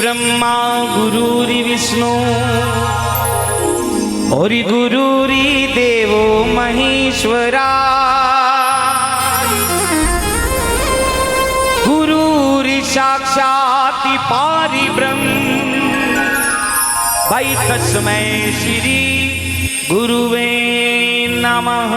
ब्रह्मा गुरुरी विष्णु और गुरुरी देवो महेश्वरा गुरुरी साक्षात् पारिब्रह्म भाई तस्मै श्री गुरुवे नमः।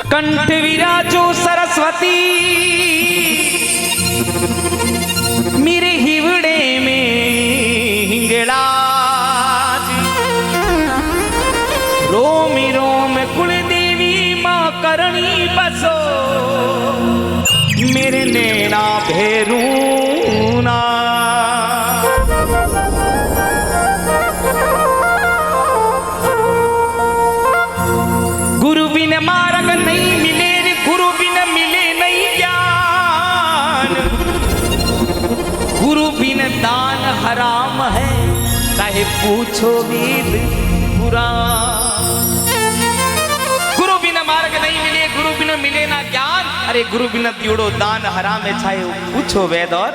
कंठ विराजो सरस्वती मेरे हिवड़े में हिंगलाज रोम रोम कुल देवी माँ करणी बसो मेरे नैना भेरूना गुरु बिन मार्ग नहीं मिले गुरु बिन मिले नहीं ज्ञान गुरु बिन दान हराम है चाहे पूछो वेद पुराण। गुरु बिन मार्ग नहीं मिले गुरु बिन मिले ना ज्ञान अरे गुरु बिन दियोड़ो दान हराम है चाहे पूछो वेद और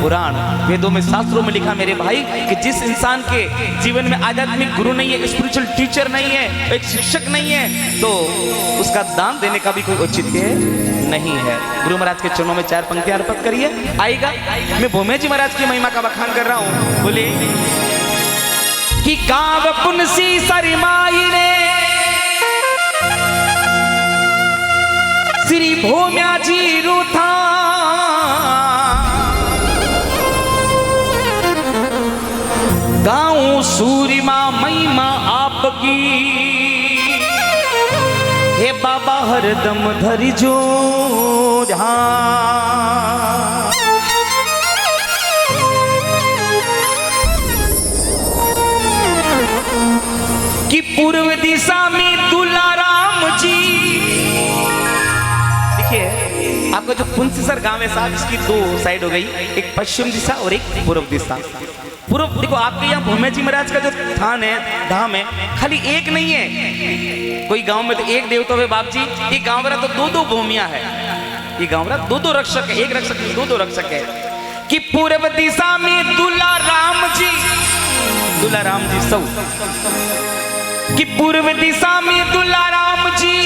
पुराण। वेदों में शास्त्रों में लिखा मेरे भाई कि जिस इंसान के जीवन में आध्यात्मिक गुरु नहीं है स्पिरिचुअल टीचर नहीं है एक शिक्षक नहीं है तो उसका दान देने का भी कोई औचित्य नहीं है। गुरु महाराज के चरणों में 4 पंक्तियां अर्पित करिए आएगा। मैं भूमे जी महाराज की महिमा का बखान कर रहा हूं। बोले कि काव पुनसी सरिमाई ने श्री भूम्या जी रूथा गाऊं सूरिमा महिमा आपकी हे बाबा हरदम धरी जो ध्यान। कि पूर्व दिशा में दुलाराम जी देखिए आपका जो पुंसीसर गांव है साहब इसकी 2 साइड हो गई एक पश्चिम दिशा और एक पूर्व दिशा। पूर्व देखो आपके यहाँ भूमे जी महाराज का जो थान है धाम है खाली एक नहीं है। कोई गांव में तो एक देवता है बाप जी ये गांव वाला तो 2-2 भूमिया है। ये गांव वाला 2-2 रक्षक है एक रक्षक 2-2 रक्षक है। कि पूर्व दिशा में दुलाराम जी सौ कि पूर्व दिशा में दुलाराम जी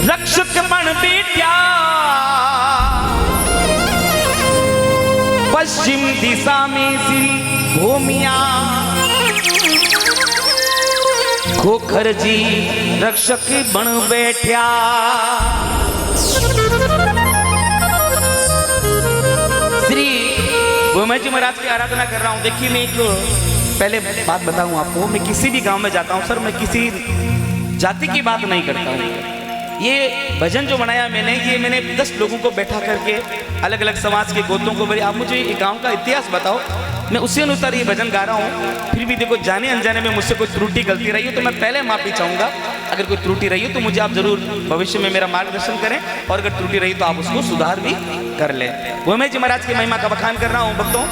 रक्षक बन बेटिया पश्चिम दिशा में श्री भूमिया खोखर जी रक्षक बन बैठा। श्री भूमे जी महाराज की आराधना कर रहा हूं। देखिए मैं एक पहले बात बताऊं आपको मैं किसी भी गांव में जाता हूं सर मैं किसी जाति की बात नहीं करता हूं। ये भजन जो बनाया मैंने 10 लोगों को बैठा करके अलग अलग समाज के गोत्रों को बोले आप मुझे ये गांव का इतिहास बताओ मैं उसी अनुसार ये भजन गा रहा हूँ। फिर भी देखो जाने अनजाने में मुझसे कोई त्रुटि गलती रही हो तो मैं पहले माफी चाहूंगा। अगर कोई त्रुटि रही हो तो मुझे आप जरूर भविष्य में मेरा मार्गदर्शन करें और अगर त्रुटि रही तो आप उसको सुधार भी कर ले। भूमे जी महाराज की महिमा का बखान कर रहा हूँ भक्तों।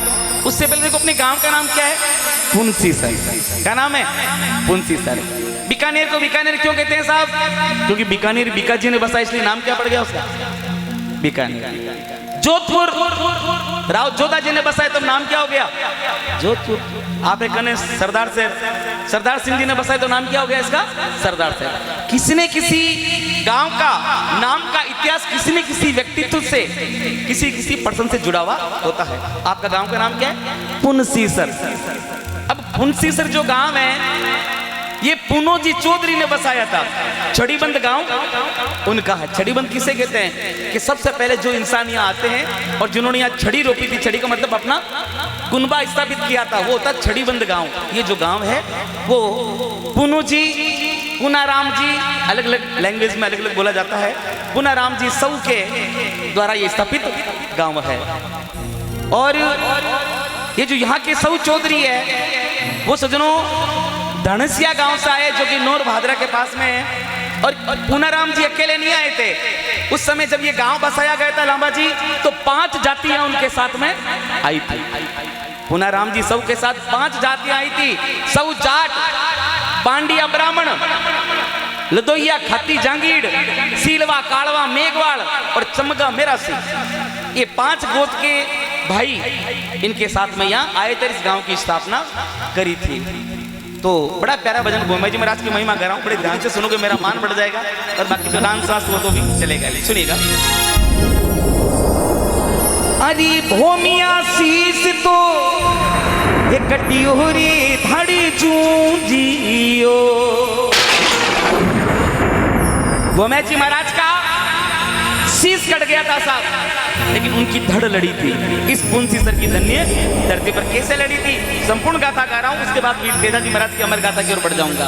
उससे पहले देखो अपने गाँव का नाम क्या है पुंसीसर। क्या नाम है पुंसीसर। बीकानेर को बीकानेर क्यों कहते हैं साहब क्योंकि बीकानेर बीका जी ने बसा इसलिए नाम क्या पड़ गया उसका बीकानेर। जोधपुर राव जोधा जी ने बसाया तो नाम क्या हो गया जोधपुर। आप एक सरदार सिंह जी ने बसाया तो नाम क्या हो गया इसका सरदार सिंह। किसी ने किसी गांव का नाम का इतिहास किसी न किसी व्यक्तित्व से किसी पर्सन से जुड़ा हुआ होता है। आपका गांव का नाम क्या है पुनसीसर। अब पुनसीसर जो गांव है ये पुनोजी चौधरी ने बसाया था। छड़ीबंद गांव उनका है। छड़ीबंद किसे कहते हैं कि सबसे पहले जो इंसान यहाँ आते हैं और जिन्होंने यहाँ छड़ी रोपी थी छड़ी का मतलब अपना कुनबा स्थापित किया था वो होता छड़ीबंद गांव। ये जो गांव है वो पुनोजी पुनाराम जी अलग अलग लैंग्वेज में अलग अलग बोला जाता है। पुनाराम जी सौ के द्वारा ये स्थापित गांव है। और ये जो यहाँ के सौ चौधरी है वो सजनों धनसिया गांव से आए जो कि नौर भादरा के पास में है। और पुनाराम जी अकेले नहीं आए थे। उस समय जब ये गांव बसाया गया था लांबा जी तो 5 जातियां उनके साथ में आई थी। पुनाराम जी सब के साथ 5 जातियां आई थी। सब जाट पांड्या ब्राह्मण लदोइया खाती जांगीड़, सीलवा कालवा मेघवाल और चमगा मेरा सिंह, ये 5 गोत के भाई इनके साथ में यहाँ आए थे, इस गांव की स्थापना करी थी। तो बड़ा प्यारा भजन भोमे जी महाराज की महिमा कर रहा हूँ, बड़े ध्यान से सुनोगे, मेरा मान बढ़ जाएगा, और बाकी तो डांस वांस वो तो भी चलेगा। सुनिएगा। अरे भोमिया शीश तो ये कटियोरी धड़ी चूंजियो, भोमे जी महाराज का शीश कट गया था साहब, लेकिन उनकी धड़ लड़ी थी। इस पुंसी सर की धन्य धरती पर कैसे लड़ी थी, संपूर्ण गाथा गा रहा हूं, उसके बाद वेदा जी महाराज की अमर गाथा की ओर बढ़ जाऊंगा।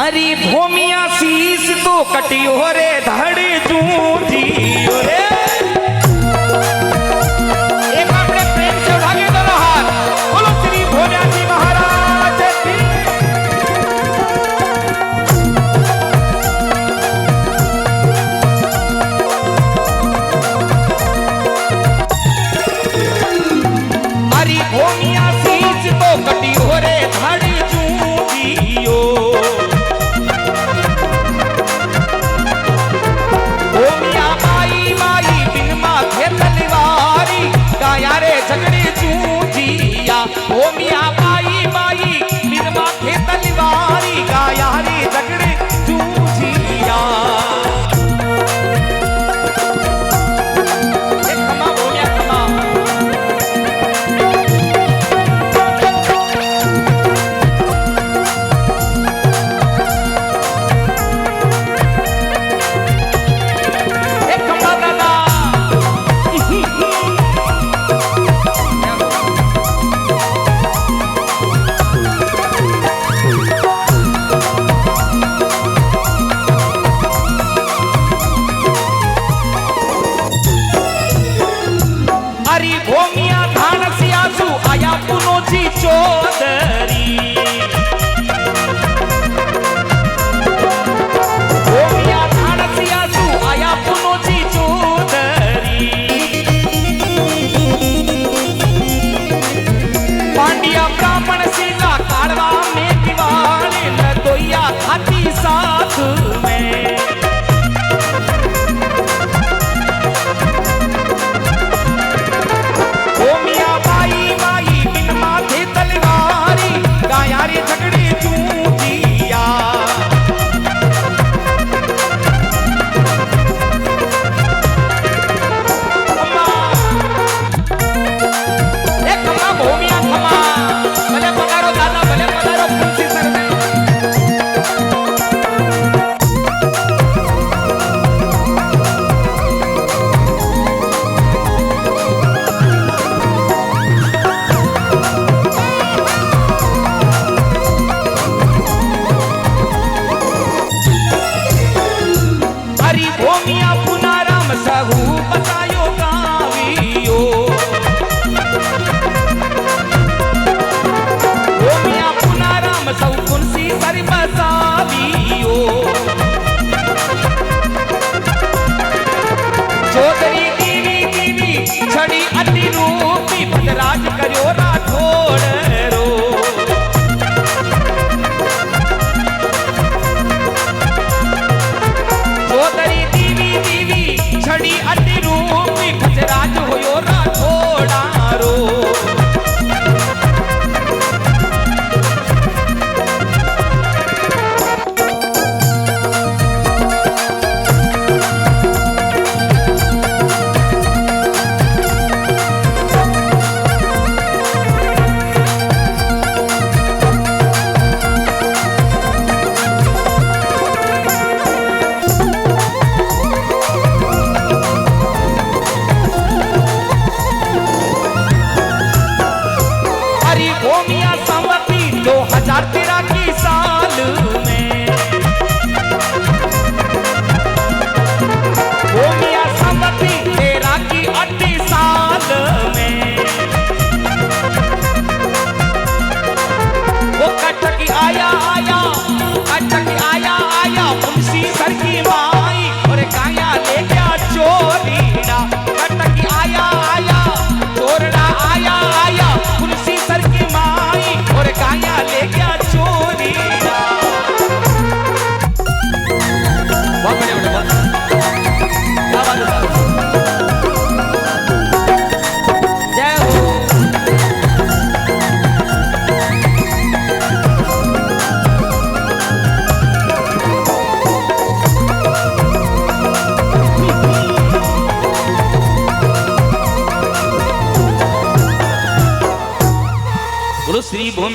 अरे भोमिया शीश तो कटियो रे धड़ चूंजियो रे, एक अपने प्रेम से उठा के दोनों हाथ, बोलो श्री भोले जी महाराज की। अरे भोमिया शीश तो कटियो रे धड़ चूंजियो, भोमिया बाई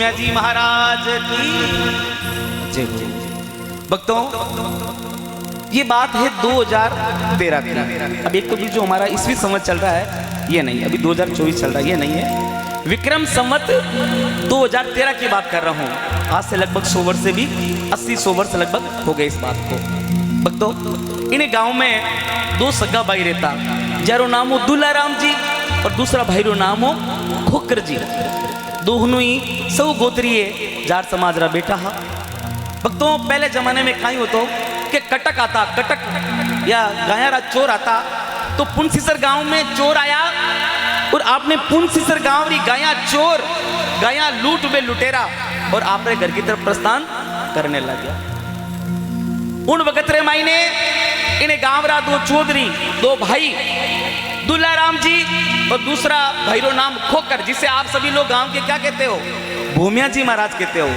भूमिया जी महाराज की जय हो। भक्तों, ये बात है 2013 की। अब एक तो भी जो हमारा ईस्वी संवत चल रहा है ये नहीं, अभी 2024 चल रहा है ये नहीं है, विक्रम संवत 2013 की बात कर रहा हूँ। आज से लगभग 100 वर्ष से भी 80-100 वर्ष लगभग हो गए इस बात को। भक्तों, इन्हें गांव में 2 सगा भाई रहता, जारो नाम हो दुलाराम जी और दूसरा भाई रो नाम हो खोकर जी। दोनों ही सब गोत्रीय जार समाज रा बेटा हा। भक्तों, पहले जमाने में कहीं होतो कि कटक आता, कटक या गायारा चोर आता, तो पुनसीसर गांव में चोर आया और आपने पुनसीसर गांव री गाया चोर, गाया लूट में लुटेरा और आपने घर की तरफ प्रस्थान करने लग गया। उन वक्त रे मायने इन्हें गांव रा 2 चौधरी, 2 भाई, दुलाराम जी और दूसरा भाई रो नाम खोकर, जिसे आप सभी लोग गांव के क्या कहते हो, भूमिया जी महाराज कहते हो।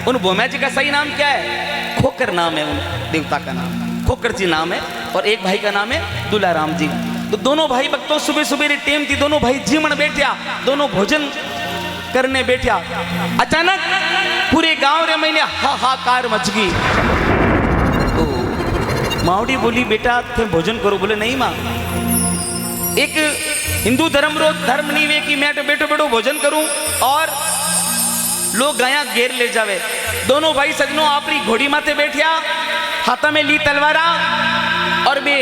उन भूमिया जी का सही नाम क्या है? खोकर नाम है, उन देवता का नाम खोकर जी नाम है, और एक भाई का नाम है दुलाराम जी। तो दोनों भाई भक्तों सुबह सुबह टेम थी, दोनों भाई जीवन बैठा, दोनों भोजन करने बैठा। अचानक पूरे गांव रे महीने हाहाकार मच गई। तो मावड़ी बोली, बेटा थे भोजन करो। बोले नहीं माँ, एक हिंदू धर्म रो धर्म नहीं वे कि मैं बैठो बैठो भोजन करूं और लोग गाया घेर ले जावे। दोनों भाई सजनों आपरी घोड़ी माथे बैठिया, हाथा में ली तलवारा और वे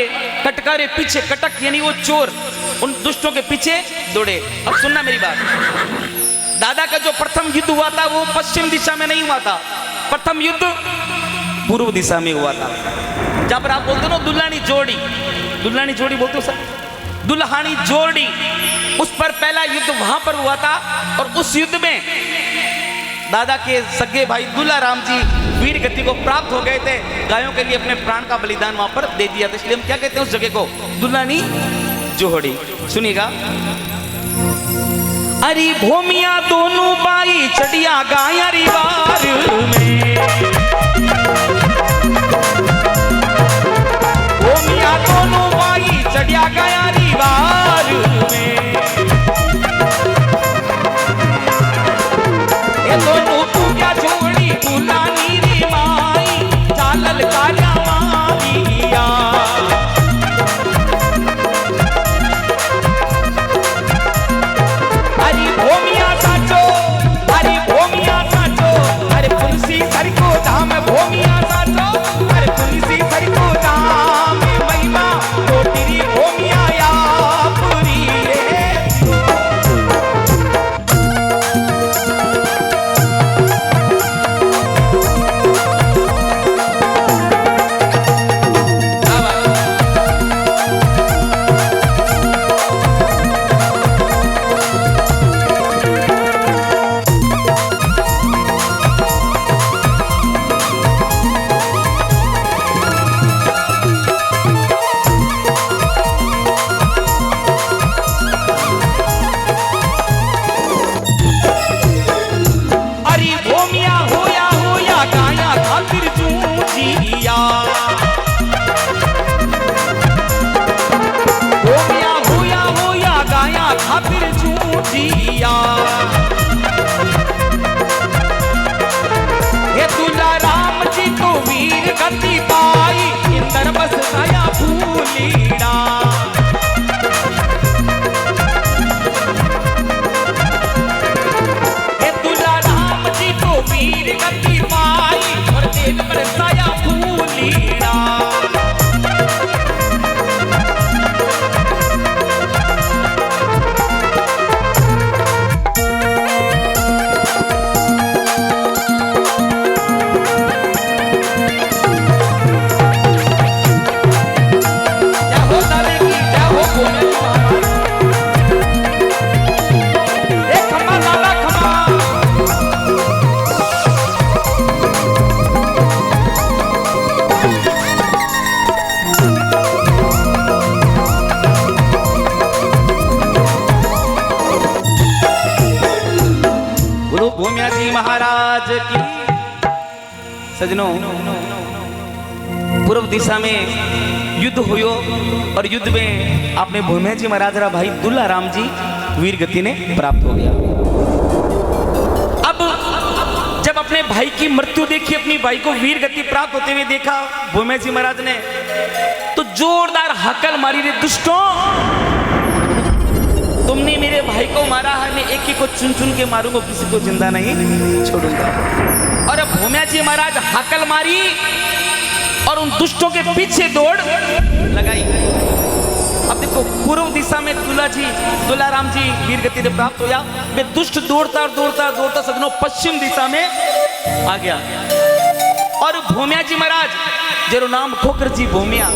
कटकारे पीछे, कटक यानी वो चोर, उन दुष्टों के पीछे दौड़े। अब सुनना मेरी बात, दादा का जो प्रथम युद्ध हुआ था वो पश्चिम दिशा में नहीं हुआ था, प्रथम युद्ध पूर्व दिशा में हुआ था। जहां पर आप बोलते हो दुल्हानी जोड़ी, दुल्हानी जोड़ी बोलते हो सर, दुल्हानी जोड़ी, उस पर पहला युद्ध वहां पर हुआ था। और उस युद्ध में दादा के सगे भाई दुलाराम जी वीर गति को प्राप्त हो गए थे, गायों के लिए अपने प्राण का बलिदान वहां पर दे दिया था। इसलिए हम क्या कहते हैं उस जगह को, दुल्हानी जोड़ी। सुनिएगा, अरे भूमिया दोनों बाई चढ़िया गाया रिवार में, भूमिया दोनों बाई चढ़िया गाया रिवार में, ये दोनों पूजा जोड़ी दुलानी री माई चालल काया मारिया। अरे भूमिया साचो, अरे भूमिया साचो, अरे पुलसी सर को धाम, भूमिया साचो, अरे पुलसी सर को धाम, महिमा कोटिरी भूमिया या पूरी रे। भूमिया जी महाराज की। सजनों, पूर्व दिशा में युद्ध हुयो और युद्ध में आपने भूमिया जी महाराज रा भाई दुलाराम जी वीर गति ने प्राप्त हो गया। अब अपने भाई की मृत्यु देखी, अपनी भाई को वीर गति प्राप्त होते हुए देखा भूमे जी महाराज ने, तो जोरदार हकल मारी, रे दुष्टों, तुमने मेरे भाई को मारा है, मैं एक ही को चुन चुन के मारूंगा, किसी को जिंदा नहीं छोड़ूंगा। और अब भूमिया जी महाराज हकल मारी और उन दुष्टों के पीछे दौड़ लगाई। अब देखो पूर्व दिशा में दुलाराम जी वीर गति ने प्राप्त होया, वे दुष्ट दौड़ता सदनों पश्चिम दिशा में आ गया। और भूमिया जी महाराज जेरो नाम खोकर जी भूमिया,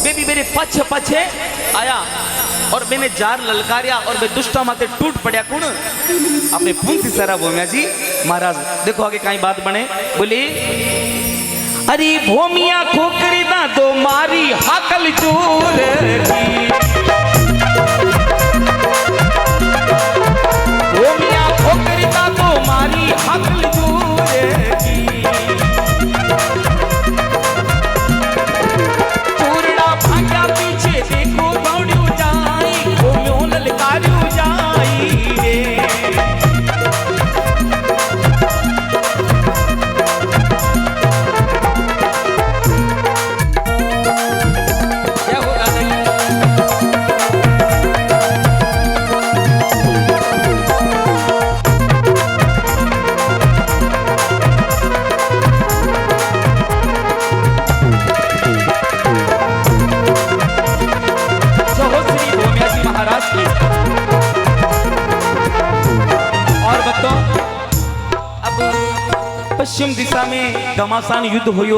वे भी मेरे पछे आया और मैंने जार ललकारिया और वे दुष्टा माते टूट पड़ा। कौन? अपने पुंसी सारा भूमिया जी महाराज। देखो आगे कहीं बात बने, बोली अरे भूमिया खोकरी दा दो मारी हाकल चूर की, भूमिया खोकरी दा दो मारी हाकल चूर की, चूरड़ा भाग्या पीछे देखो दौड़ू जाई, भूमियों ललकारू जाई रे। पश्चिम दिशा में घमासान युद्ध हुयो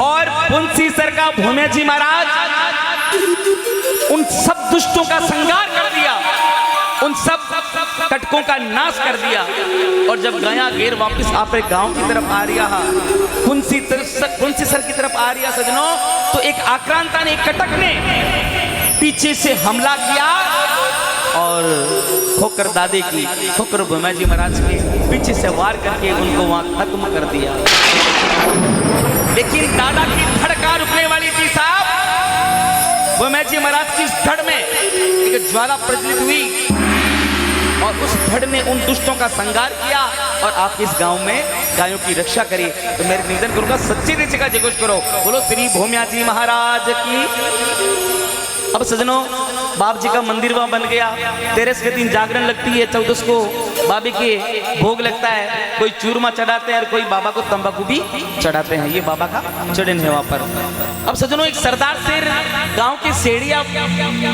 और पुंसी सर का भूमिया जी महाराज उन सब दुष्टों का संहार कर दिया, उन सब कटकों का नाश कर दिया। और जब गया घेर वापस आपके गांव की तरफ आ रहा है, पुंसी सर की तरफ आ रहा सजनों, तो एक आक्रांता ने, एक कटक ने पीछे से हमला किया और खोकर दादे की, खोकर भूमिया जी महाराज के पीछे से वार करके उनको वहां खत्म कर दिया। लेकिन दादा की धड़का रुकने वाली थी साहब। भूमिया जी महाराज की धड़ में एक ज्वाला प्रज्वलित हुई और उस धड़ ने उन दुष्टों का संहार किया और आप इस गांव में गायों की रक्षा करी। तो मेरे निवेदन करूंगा सच्ची दिल का जय घोष करो, बोलो श्री भूमिया जी महाराज की। अब सजनों बाप जी का मंदिर वहां बन गया। 13 के दिन जागरण लगती है, 14 को बाबे के भोग लगता है, कोई चूरमा चढ़ाते हैं और कोई बाबा को तंबाकू भी चढ़ाते हैं, ये बाबा का चढ़न है वहां पर। अब सजनों एक सरदार शेर गांव के सेड़िया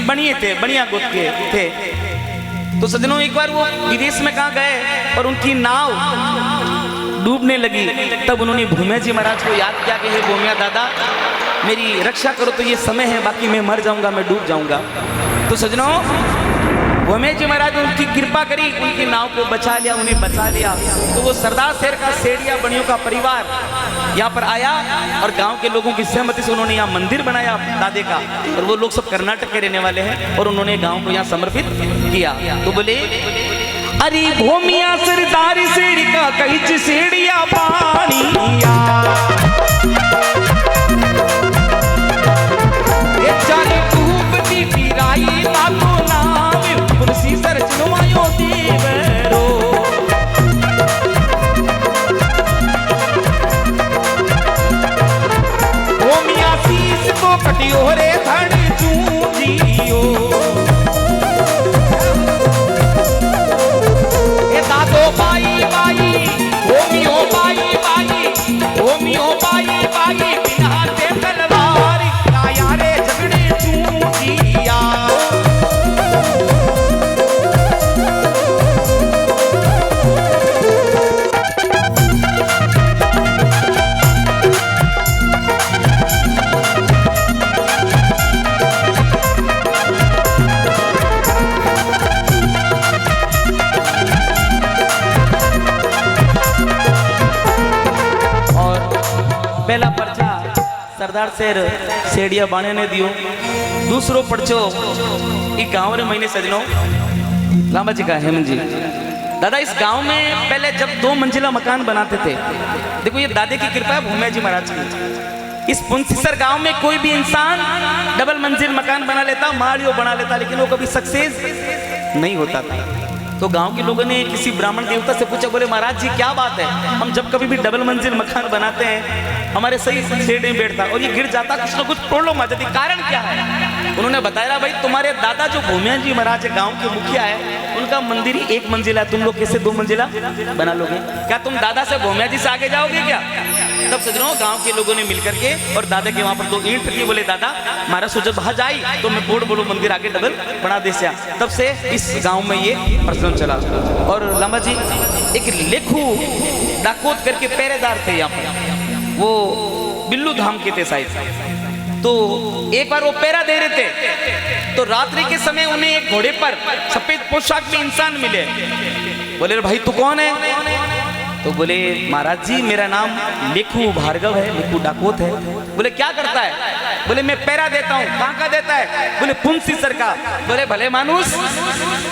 बनिए थे, बढ़िया गोद के थे। तो सजनों एक बार वो विदेश में कहाँ गए और उनकी नाव डूबने लगी, तब उन्होंने भूमिया जी महाराज को याद किया कि हे भूमिया दादा मेरी रक्षा करो, तो ये समय है, बाकी मैं मर जाऊंगा, मैं डूब जाऊंगा। तो सजनों भूमिया जी महाराज उनकी कृपा करी, उनकी नाव को बचा लिया, उन्हें बचा लिया। तो वो सरदार शेर का सेड़िया बनियों का परिवार यहाँ पर आया और गांव के लोगों की सहमति से उन्होंने यहाँ मंदिर बनाया दादे का। और वो लोग सब कर्नाटक के रहने वाले हैं और उन्होंने गांव को यहाँ समर्पित किया। तो बोले अरे भूमिया सरदार शेर का कहीं सेड़िया पानिया, जाने डूबती पीराई लातो नाम पुंसी सर चुनवायो देवरो। भूमिया शीश को कटियो रे धड़ चूजियो, ए दादो बाई बाई भूमियो बाई बाई भूमियो बाई बाई बिना ते तलवार काया रे झगड़े चूजिया। पहला पर्चा सरदार शेर सेड़िया बाणे ने दियो, दूसरो पर्चो एक गांव रे महीने सजनों लांबा जी का हेमंत जी दादा। इस गांव में पहले जब 2 मंजिला मकान बनाते थे, देखो ये दादे की कृपा है भूमिया जी महाराज की। इस पुंसीसर गांव में कोई भी इंसान डबल मंजिल मकान बना लेता, माड़ियों बना लेता, लेकिन वो कभी सक्सेस नहीं होता था। तो गांव के लोगों ने किसी ब्राह्मण देवता से पूछा, बोले महाराज जी क्या बात है, हम जब कभी भी डबल मंजिल मकान बनाते हैं हमारे सही सेट नहीं बैठता और ये गिर जाता, कुछ ना कुछ प्रॉब्लम आ जाती, कारण क्या है? उन्होंने बताया भाई तुम्हारे दादा जो भूमिया जी महाराज गांव के मुखिया है, उनका मंदिर ही 1 मंजिला है, तुम लोग कैसे 2 मंजिला बना लोगे? क्या तुम दादा से भूमिया जी से आगे जाओगे क्या? तब सजनों गांव के लोगों ने मिलकर के और दादा के वहां पर 2 ईंट रखी, बोले दादा महाराज सोचो बाहर जाई तो मैं बोर्ड बोलो मंदिर आगे डबल बना दे। तब से इस गांव में ये प्रचलन चला। और लामा जी एक लेखू डाकोत करके पहरेदार थे यहाँ पर, वो बिल्लू धाम के थे शायद। तो एक बार वो पहरा दे रहे थे तो रात्रि के समय उन्हें एक घोड़े पर सफेद पोशाक में इंसान मिले। बोले भाई तू कौन है? तो बोले महाराज जी मेरा नाम लेखू भार्गव है, लेखू डाकोत है। बोले क्या करता है? बोले मैं पैरा देता हूँ। कहाँ का देता है? बोले पुंसी सर का। बोले भले मानुस,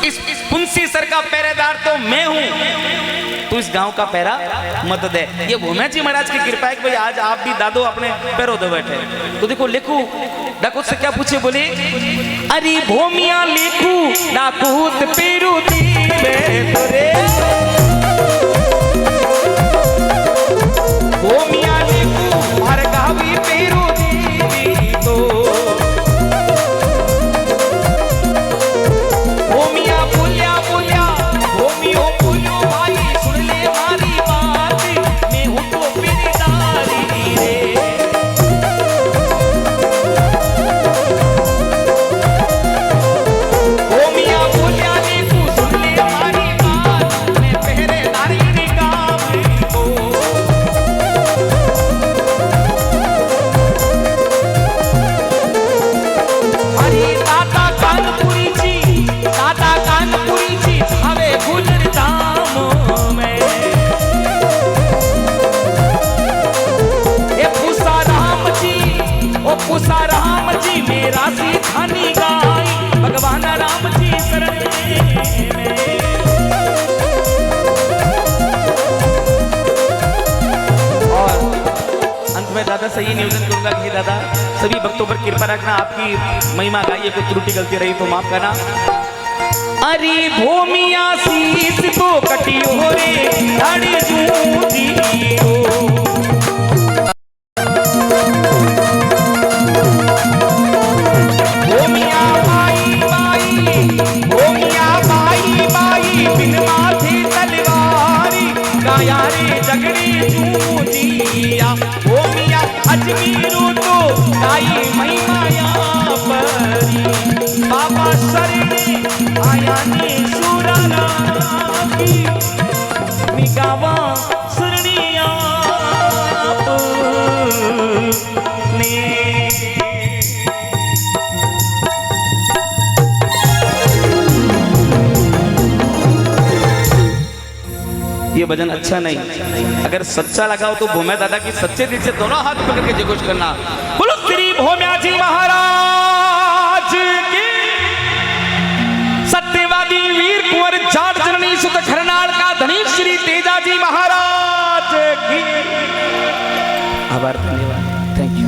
इस पुंसी सर का पहरेदार तो मैं हूँ, तू इस गांव का पैरा मत दे। ये भूमिया जी महाराज की कृपा है कि भाई आज आप भी दादो अपने पैरों दे बैठे। तो देखो लेखू डाकोत से क्या पूछे? बोले अरे भूमिया लेखू डाकोत पेरू दी भूमिया लेखू भार्गवी पेरू दी तो भूमिया बोलिया बोलिया भूमियो बोलियो भाई सुन ले हमारी बात, मैं हूँ तो पेरेदारी रे। भूमिया बोलिया लेखू सुन ले हमारी बात, मैं पहरेदारी रे काम को। उषा राम जी मेरा सीधानी गाई, भगवान राम जी शरण में। और अंत में दादा से ये निवेदन करूंगा कि दादा सभी भक्तों पर कृपा रखना, आपकी महिमा गाइए, कोई त्रुटि गलती रही तो माफ करना। अरे भूमिया शीश तो कटी हो रे धड़ी जूझी हो, अजमीरू तो गाई महिमाया परी, बाबा शरणे आया ने सुराना की निगावा शरणिया ने। ये भजन अच्छा नहीं, अगर सच्चा लगा हो तो भूमिया दादा की सच्चे दिल से दोनों हाथ पकड़ के जयघोष करना। बोलो श्री भूमिया जी महाराज की, सत्यवादी वीर कुंवर जाट जननी सुत खरनाल का धनी श्री तेजा जी महाराज की। आभार, धन्यवाद, थैंक यू।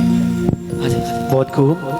बहुत खूब।